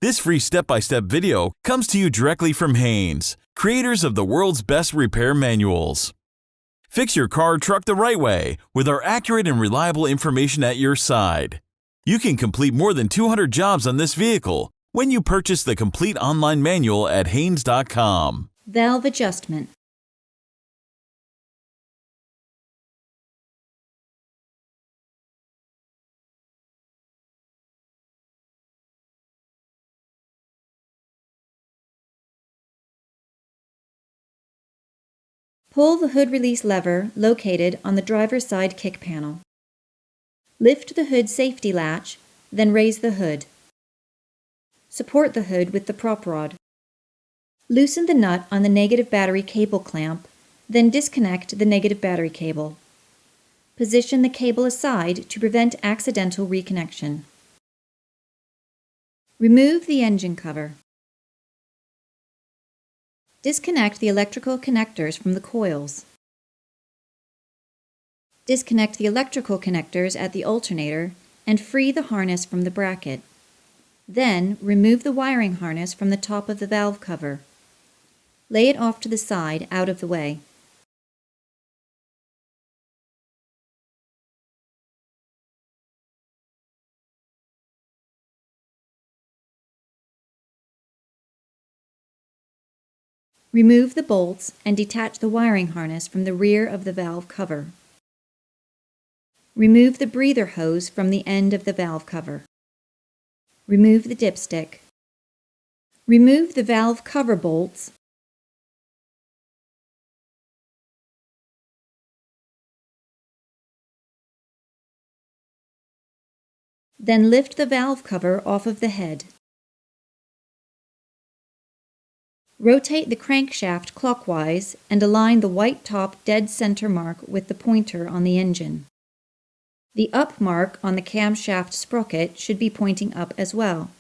This free step-by-step video comes to you directly from Haynes, creators of the world's best repair manuals. Fix your car or truck the right way with our accurate and reliable information at your side. You can complete more than 200 jobs on this vehicle when you purchase the complete online manual at Haynes.com. Valve adjustment. Pull the hood release lever located on the driver's side kick panel. Lift the hood safety latch, then raise the hood. Support the hood with the prop rod. Loosen the nut on the negative battery cable clamp, then disconnect the negative battery cable. Position the cable aside to prevent accidental reconnection. Remove the engine cover. Disconnect the electrical connectors from the coils. Disconnect the electrical connectors at the alternator and free the harness from the bracket. Then, remove the wiring harness from the top of the valve cover. Lay it off to the side, out of the way. Remove the bolts and detach the wiring harness from the rear of the valve cover. Remove the breather hose from the end of the valve cover. Remove the dipstick. Remove the valve cover bolts. Then lift the valve cover off of the head. Rotate the crankshaft clockwise and align the white top dead center mark with the pointer on the engine. The up mark on the camshaft sprocket should be pointing up as well,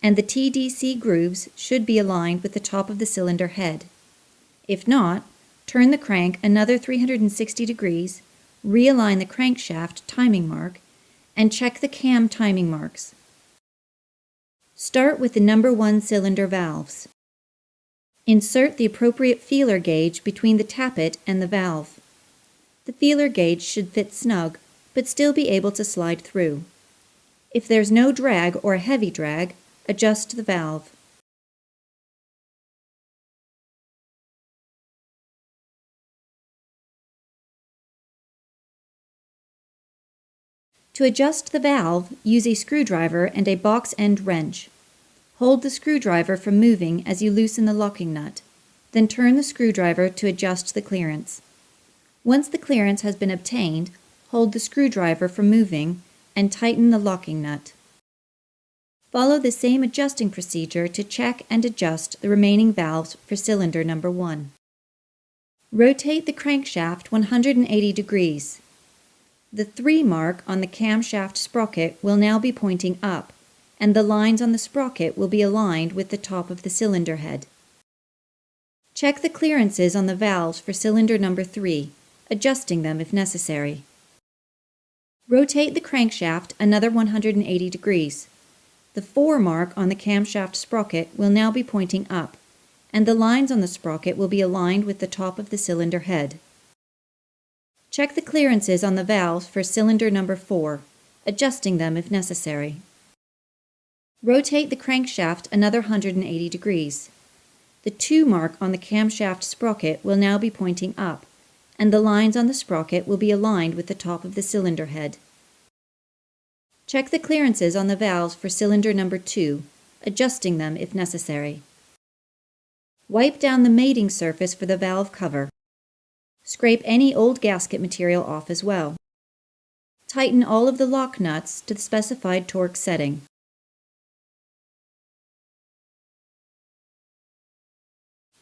and the TDC grooves should be aligned with the top of the cylinder head. If not, turn the crank another 360 degrees, realign the crankshaft timing mark, and check the cam timing marks. Start with the number 1 cylinder valves. Insert the appropriate feeler gauge between the tappet and the valve. The feeler gauge should fit snug, but still be able to slide through. If there's no drag or a heavy drag, adjust the valve. To adjust the valve, use a screwdriver and a box end wrench. Hold the screwdriver from moving as you loosen the locking nut. Then turn the screwdriver to adjust the clearance. Once the clearance has been obtained, hold the screwdriver from moving and tighten the locking nut. Follow the same adjusting procedure to check and adjust the remaining valves for cylinder number 1. Rotate the crankshaft 180 degrees. The 3 mark on the camshaft sprocket will now be pointing up, and the lines on the sprocket will be aligned with the top of the cylinder head. Check the clearances on the valves for cylinder number 3, adjusting them if necessary. Rotate the crankshaft another 180 degrees. The 4 mark on the camshaft sprocket will now be pointing up, and the lines on the sprocket will be aligned with the top of the cylinder head. Check the clearances on the valves for cylinder number 4, adjusting them if necessary. Rotate the crankshaft another 180 degrees. The 2 mark on the camshaft sprocket will now be pointing up, and the lines on the sprocket will be aligned with the top of the cylinder head. Check the clearances on the valves for cylinder number 2, adjusting them if necessary. Wipe down the mating surface for the valve cover. Scrape any old gasket material off as well. Tighten all of the lock nuts to the specified torque setting.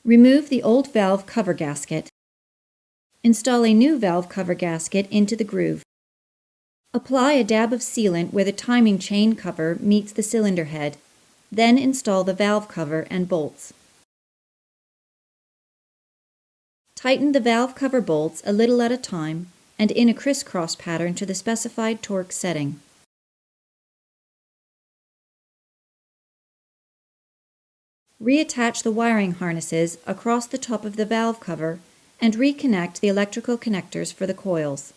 Remove the old valve cover gasket. Install a new valve cover gasket into the groove. Apply a dab of sealant where the timing chain cover meets the cylinder head, then install the valve cover and bolts. Tighten the valve cover bolts a little at a time and in a crisscross pattern to the specified torque setting. Reattach the wiring harnesses across the top of the valve cover and reconnect the electrical connectors for the coils.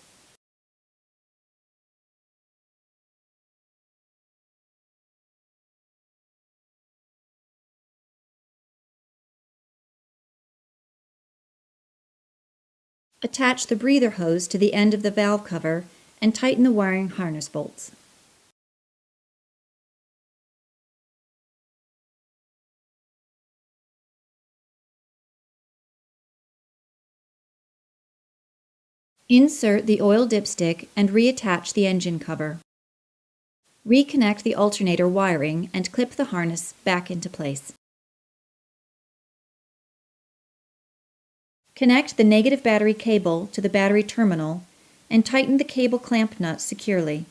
Attach the breather hose to the end of the valve cover and tighten the wiring harness bolts. Insert the oil dipstick and reattach the engine cover. Reconnect the alternator wiring and clip the harness back into place. Connect the negative battery cable to the battery terminal and tighten the cable clamp nut securely.